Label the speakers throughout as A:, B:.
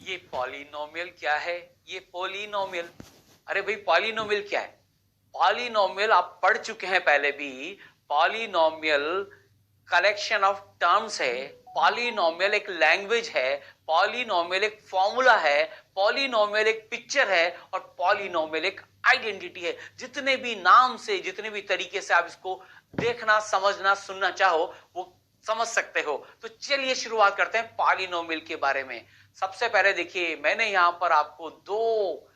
A: ये पॉलिनोमियल क्या है? ये पॉलिनोमियल, अरे भाई पॉलिनोमियल क्या है? पॉलिनोमियल आप पढ़ चुके हैं पहले भी। पॉलिनोमियल कलेक्शन ऑफ टर्म्स है, पॉलिनोमियल एक लैंग्वेज है, पॉलिनोमियल एक फॉर्मूला है, पॉलिनोमियल एक पिक्चर है और पॉलिनोमियल एक आइडेंटिटी है। जितने भी नाम से, जितने भी तरीके से आप इसको देखना, समझना, सुनना चाहो वो समझ सकते हो। तो चलिए शुरुआत करते हैं पॉलिनोमियल के बारे में। सबसे पहले देखिए, मैंने यहां पर आपको दो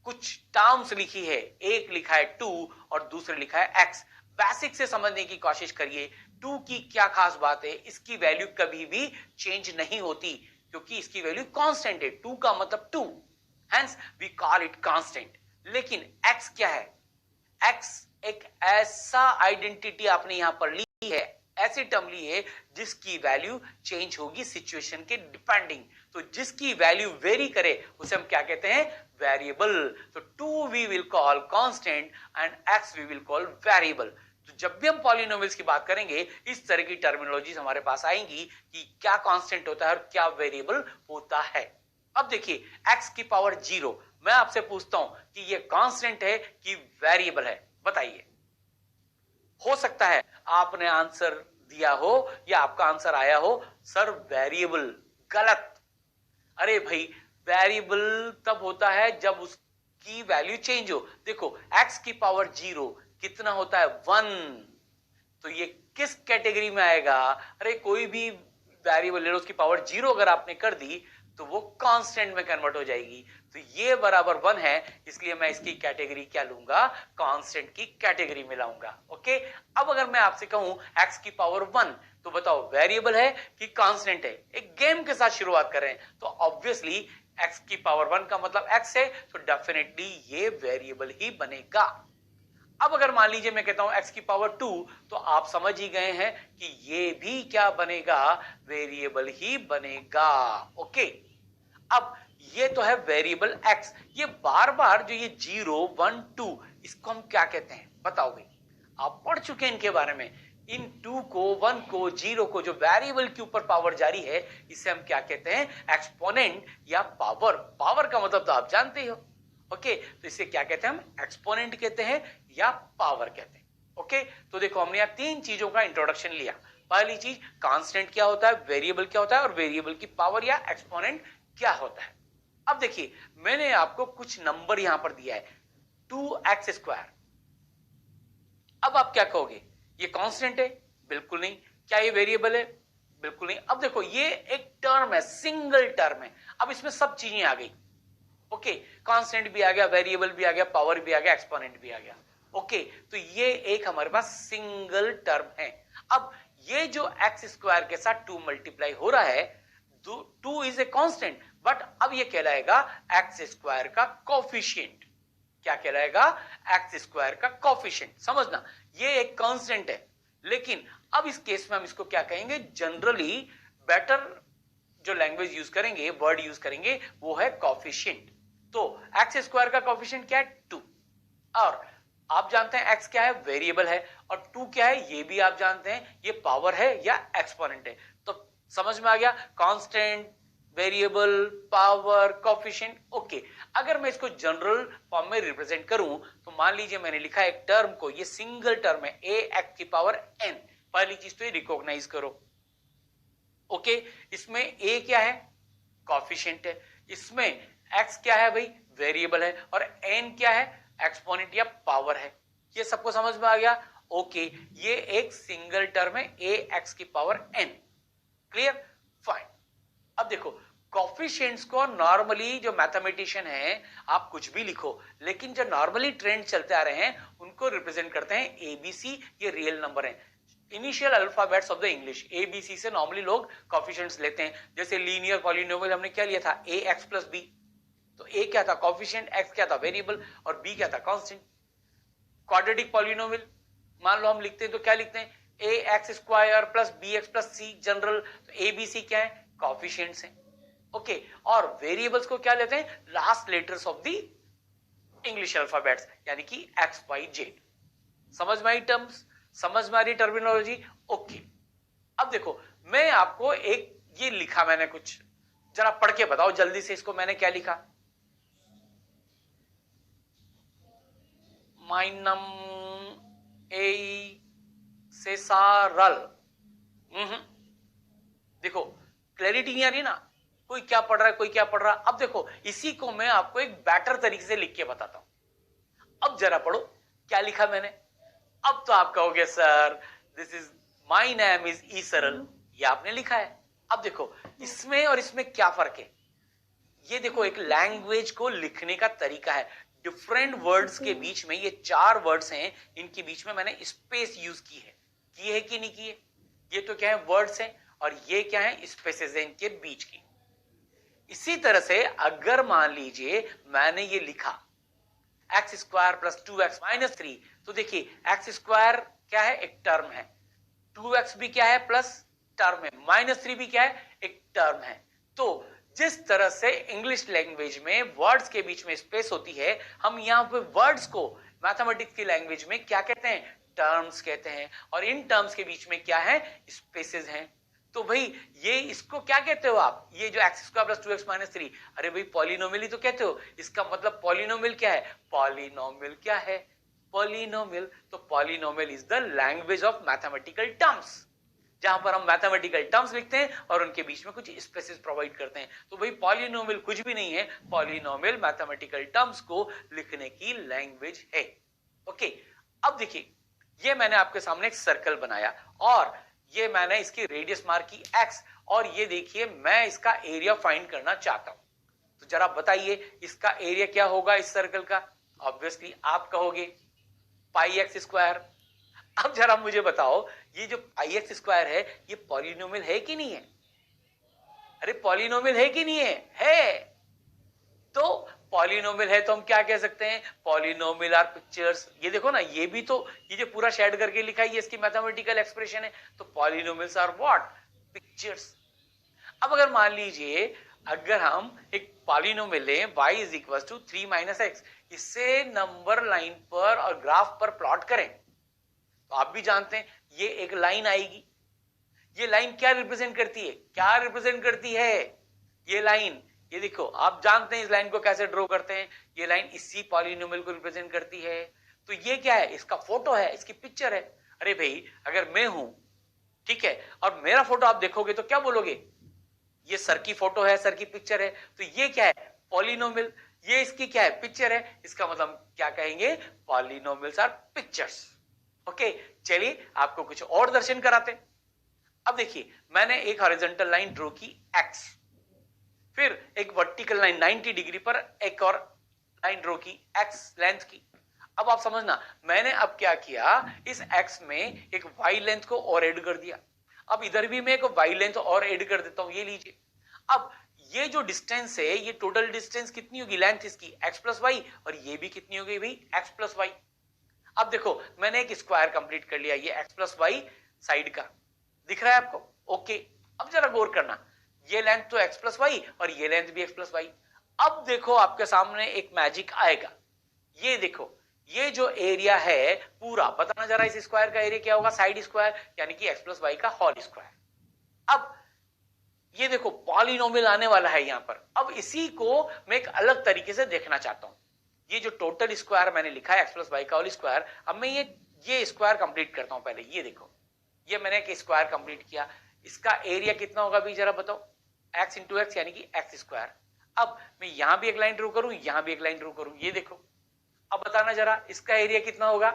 A: कुछ टर्म्स लिखी है, एक लिखा है 2 और दूसरे लिखा है x। बेसिक से समझने की कोशिश करिए। 2 की क्या खास बात है? इसकी वैल्यू कभी भी चेंज नहीं होती क्योंकि इसकी वैल्यू कांस्टेंट है। 2 का मतलब 2, hence we call it constant. लेकिन x क्या है? x एक ऐसा आइडेंटिटी आपने यहां पर ली है, ऐसी टर्म ली है जिसकी वैल्यू चेंज होगी सिचुएशन के डिपेंडिंग। तो जिसकी वैल्यू वेरी करे उसे हम क्या कहते हैं? वेरिएबल। तो 2 we will call constant and x we will call variable. तो जब भी हम पॉलिनोमियल्स की बात करेंगे इस तरह की टर्मिनोलॉजीज हमारे पास आएंगी कि क्या कांस्टेंट होता है और क्या वेरिएबल होता है। अब देखिए x की पावर 0, मैं आपसे पूछता हूं कि ये कांस्टेंट है कि वेरिएबल है? बताइए। हो सकता है आपने आंसर दिया हो या आपका आंसर आया हो सर वेरिएबल। गलत। अरे भाई वेरिएबल तब होता है जब उसकी वैल्यू चेंज हो। देखो x की पावर 0 कितना होता है? 1। तो ये किस कैटेगरी में आएगा? अरे कोई भी वेरिएबल ले लो, उसकी पावर 0 अगर आपने कर दी तो वो कांस्टेंट में कन्वर्ट हो जाएगी। तो ये बराबर 1 है, इसलिए मैं इसकी कैटेगरी क्या लूंगा? कांस्टेंट की कैटेगरी में लाऊंगा। ओके। अब अगर मैं आपसे कहूं x की पावर 1, तो बताओ वेरिएबल है कि कांस्टेंट है? एक गेम के साथ शुरुआत कर रहे हैं तो ऑब्वियसली x की पावर 1 का मतलब x है, तो डेफिनेटली ये वेरिएबल ही बनेगा। अब अगर मान लीजिए मैं कहता हूं x की पावर 2, तो आप समझ ही गए हैं कि ये भी क्या बनेगा? वेरिएबल ही बनेगा। ओके। अब ये तो है वेरिएबल x। ये बार बार जो ये 0 1 2, इसको हम क्या कहते हैं? बताओ भाई। आप पढ़ चुके हैं इनके बारे में। इन 2 को, 1 को, 0 को, जो वेरिएबल के ऊपर पावर जारी है, इसे हम क्या कहते हैं? एक्सपोनेंट या पावर। पावर का मतलब तो आप जानते हो। ओके। तो इसे क्या कहते हैं? हम एक्सपोनेंट कहते हैं या पावर कहते हैं। ओके। तो देखो हमने यहां 3 चीजों का इंट्रोडक्शन लिया। पहली चीज कांस्टेंट क्या होता है, वेरिएबल क्या होता है और वेरिएबल की पावर या एक्सपोनेंट क्या होता है। अब देखिए मैंने आपको कुछ नंबर यहां पर दिया है, 2x²। अब आप क्या कहोगे? ये कांस्टेंट है? बिल्कुल नहीं। क्या ये वेरिएबल है? बिल्कुल नहीं। अब देखो ये एक टर्म है, सिंगल टर्म है। अब इसमें सब चीजें आ गई। ओके। कांस्टेंट भी आ गया, वेरिएबल भी आ गया, पावर भी आ गया, एक्सपोनेंट भी आ गया। ओके। तो ये एक हमारे पास सिंगल टर्म है। अब ये जो x² के साथ 2 मल्टीप्लाई हो रहा है, 2 इज ए कांस्टेंट, बट अब ये कहलाएगा x² का कोफिशिएंट। क्या कहलाएगा? x² का कोफिशिएंट। समझना, ये एक कांस्टेंट है, लेकिन अब इस केस में हम इसको क्या कहेंगे? जनरली बेटर जो लैंग्वेज यूज करेंगे, वर्ड यूज करेंगे, वो है कोफिशिएंट। तो x² का कोफिशिएंट क्या है? 2। और आप जानते हैं x क्या है? वेरिएबल है। और 2 क्या है? ये भी आप जानते हैं, ये पावर है या एक्सपोनेंट है। तो समझ में आ गया? Constant, variable, power, coefficient. Okay. अगर मैं इसको जनरल फॉर्म में रिप्रेजेंट करूं तो मान लीजिए मैंने लिखा एक टर्म को, ये सिंगल टर्म है, ax की पावर n। पहली चीज तो ये रिकॉग्नाइज करो। ओके। इसमें a क्या है? कोफिशिएंट है। इसमें x क्या है भाई? वेरिएबल है। और n क्या है? एक्सपोनेंट या पावर है। ये सबको समझ में आ गया? ओके। ये एक सिंगल टर्म है, ax की पावर n। क्लियर? फाइन। अब देखो कोफिशिएंट्स को नॉर्मली जो मैथमेटिशियन है, आप कुछ भी लिखो, लेकिन जो नॉर्मली ट्रेंड चलते आ रहे हैं उनको रिप्रेजेंट करते हैं एबीसी। ये रियल नंबर है, initial alphabets of the English. ABC से नॉर्मली लोग कोफिशिएंट्स लेते हैं। जैसे लीनियर पॉलिनोमियल हमने क्या लिया था? ax plus b। तो a क्या था? कोफिशिएंट, x क्या था? वेरिएबल, और b क्या था? कांस्टेंट। क्वाड्रेटिक पॉलिनोमियल मान लो हम लिखते हैं तो क्या लिखते हैं? ax² plus bx plus c। General तो abc क्या है? कोफिशिएंट्स हैं। ओके। और वेरिएबल्स को क्या लेते हैं? Last letters of the English alphabets, यानी कि एक्स वाई जेड। समझ में आई टर्म्स? समझ में आ रही टर्मिनोलॉजी? ओके। अब देखो मैं आपको एक ये लिखा मैंने कुछ जरा पढ़ के बताओ जल्दी से इसको, मैंने क्या लिखा? माइनम ए से सारल। देखो क्लैरिटी नहीं आ रही ना, कोई क्या पढ़ रहा है कोई क्या पढ़ रहा है। अब देखो इसी को मैं आपको एक बेटर तरीके से लिख के बताता हूं। अब जरा पढ़ो क्या लिखा मैंने। अब तो आप कहोगे sir this is my name is ई सरल, ये आपने लिखा है। अब देखो इसमें और इसमें क्या फर्क है। ये देखो एक लैंग्वेज को लिखने का तरीका है। डिफरेंट वर्ड्स के बीच में, ये 4 वर्ड्स हैं, इनके बीच में मैंने स्पेस यूज की है कि नहीं की है? ये तो क्या है, वर्ड्स हैं, और ये क्या है, स्पेसेस हैं इनके बीच की। इसी तरह से अगर मान लीजिए मैंने ये लिखा x square plus 2x minus 3, तो देखिए एक्स स्क्वायर क्या है, एक टर्म है, 2x भी क्या है, प्लस टर्म है, माइनस 3 भी क्या है, एक टर्म है। तो जिस तरह से इंग्लिश लैंग्वेज में वर्ड्स के बीच में स्पेस होती है, हम यहां पे वर्ड्स को मैथमेटिक्स की लैंग्वेज में क्या कहते हैं, टर्म्स कहते हैं, और इन टर्म्स के बीच में क्या है, स्पेसेस हैं। तो भाई ये इसको क्या कहते हो आप, ये जो x square plus 2x minus 3, अरे भाई पॉलिनोमियल ही तो कहते हो। इसका मतलब पॉलिनोमियल क्या है, पॉलिनोमियल क्या है, पॉलिनोमियल। तो polynomial is the language of mathematical terms, जहां पर हम मैथमेटिकल टर्म्स लिखते हैं और उनके बीच में कुछ स्पेसेस प्रोवाइड करते हैं। तो भाई पॉलिनोमियल कुछ भी नहीं है, पॉलिनोमियल मैथमेटिकल टर्म्स को लिखने की लैंग्वेज है। ओके, अब देखिए ये मैंने आपके सामने एक सर्कल बनाया और ये मैंने इसकी रेडियस मार्क की x, और ये देखिए मैं इसका एरिया फाइंड करना चाहता हूं। तो जरा बताइए इसका एरिया क्या होगा इस सर्कल का। ऑब्वियसली आप कहोगे पाई एक्स स्क्वायर। अब जरा मुझे बताओ ये जो पाई एक्स स्क्वायर है ये पॉलिनोमियल है कि नहीं है? अरे पॉलिनोमियल है कि नहीं है? तो पॉलिनोमियल है तो हम क्या कह सकते हैं, पॉलिनोमियल आर पिक्चर्स। ये देखो ना, ये भी तो ये जो पूरा शेड करके लिखा है ये इसकी मैथमेटिकल एक्सप्रेशन है। तो पॉलिनोमियल्स आर व्हाट, पिक्चर्स। अब अगर मान लीजिए अगर हम एक पॉलिनोमियल लें y is equal to 3 minus x, इसे नंबर लाइन पर और ग्राफ पर प्लॉट करें, तो आप भी जानते हैं ये एक लाइन आएगी। ये लाइन क्या रिप्रेजेंट करती है, क्या रिप्रेजेंट करती है ये लाइन? ये देखो आप जानते हैं इस लाइन को कैसे ड्रॉ करते हैं, ये लाइन इसी पॉलिनोमियल को रिप्रेजेंट करती है। तो ये क्या है, इसका फोटो है, इसकी पिक्चर है। अरे भाई अगर मैं हूं, ठीक है, और मेरा फोटो आप देखोगे तो क्या बोलोगे, ये सर की फोटो है, सर की पिक्चर है। तो ये क्या है, पॉलिनोमियल। ये इसकी क्या है, पिक्चर है। इसका मतलब क्या कहेंगे, पॉलिनोमियल्स आर पिक्चर्स। ओके, चलिए आपको कुछ और दर्शन कराते हैं। अब देखिए मैंने एक हॉरिजॉन्टल लाइन ड्रॉ की x, फिर एक वर्टिकल लाइन 90 डिग्री पर एक और लाइन ड्रॉ की x लेंथ की। अब आप समझना मैंने अब क्या किया, इस x में एक y लेंथ को और ऐड कर दिया। अब इधर भी मैं एक y लेंथ और ऐड कर देता हूं, ये लीजिए। अब ये जो डिस्टेंस है, ये टोटल डिस्टेंस कितनी होगी, लेंथ इसकी x प्लस वाई, और ये भी कितनी होगी भाई, x प्लस वाई। अब देखो मैंने एक स्क्वायर कंप्लीट कर लिया, ये x प्लस वाई साइड का दिख रहा है आपको। ओके, अब जरा गौर करना, ये लेंथ तो x प्लस वाई और ये लेंथ भी x प्लस वाई। अब देखो आपके सामने एक मैजिक आएगा, ये देखो ये जो एरिया है पूरा, बताना जरा इस स्क्वायर का एरिया क्या होगा, साइड स्क्वायर, यानी कि x प्लस वाई का होल स्क्वायर। अब ये देखो पॉलिनोमियल आने वाला है यहां पर। अब इसी को मैं एक अलग तरीके से देखना चाहता हूं। ये जो टोटल स्क्वायर मैंने लिखा है x प्लस वाई का होल स्क्वायर, अब मैं ये स्क्वायर कंप्लीट करता हूं। पहले ये देखो, ये मैंने एक स्क्वायर कंप्लीट किया, इसका एरिया कितना होगा भी जरा बताओ, x इंटू एक्स यानी कि x स्क्वायर। अब मैं यहां भी एक लाइन ड्रॉ करूं, यहां भी एक लाइन ड्रॉ करूं, ये देखो। अब बताना जरा इसका एरिया कितना होगा।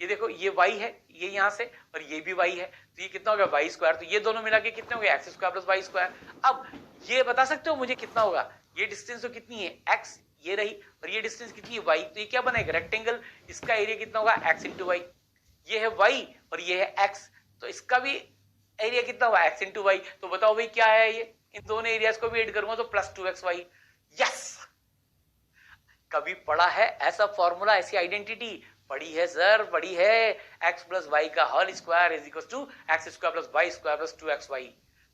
A: ये देखो ये y है, ये यहां से, और ये भी y है, तो ये कितना होगा y स्क्वायर। तो ये दोनों मिला के कितने हो गए, x square plus y square. अब ये बता सकते हो मुझे कितना होगा, ये डिस्टेंस तो कितनी है x, ये रही, और ये डिस्टेंस कितनी है y, तो ये क्या बनेगा, रेक्टेंगल। इसका एरिया कितना होगा, x इंटू वाई। ये है y और ये है x, तो इसका भी एरिया कितना हुआ, x इंटू वाई। तो बताओ भाई क्या है ये, इन दोनों एरियाज को भी ऐड करूंगा तो प्लस 2xy। यस, कभी पढ़ा है ऐसा फॉर्मूला, ऐसी आइडेंटिटी? पढ़ी है सर, पढ़ी है। x प्लस वाई का whole square is equal to x square plus y square plus 2xy।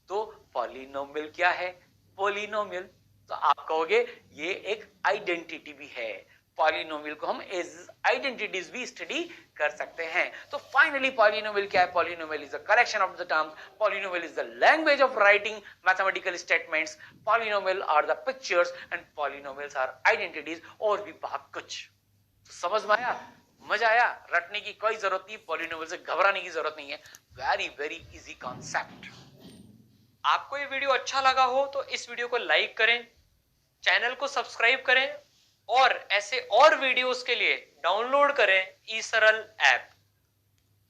A: तो पॉलिनोमियल क्या है, पॉलिनोमियल। तो आप कहोगे ये एक आइडेंटिटी भी है। पॉलिनोमियल को हम एज आइडेंटिटीज भी स्टडी कर सकते हैं। तो फाइनली पॉलिनोमियल क्या है? Polynomial is the collection of the terms, polynomial is the language of writing mathematical statements, polynomial are the pictures and polynomials are identities, और भी बहुत कुछ। तो समझ में आया? मजा आया? रटने की कोई जरूरत नहीं, पॉलिनोमियल से घबराने की जरूरत नहीं है। Very very easy concept.
B: आपको ये वीडियो अच्छा लगा हो तो इस वीडियो को लाइक करें, चैनल को सब्सक्राइब करें और ऐसे और वीडियोस के लिए डाउनलोड करें ई सरल ऐप।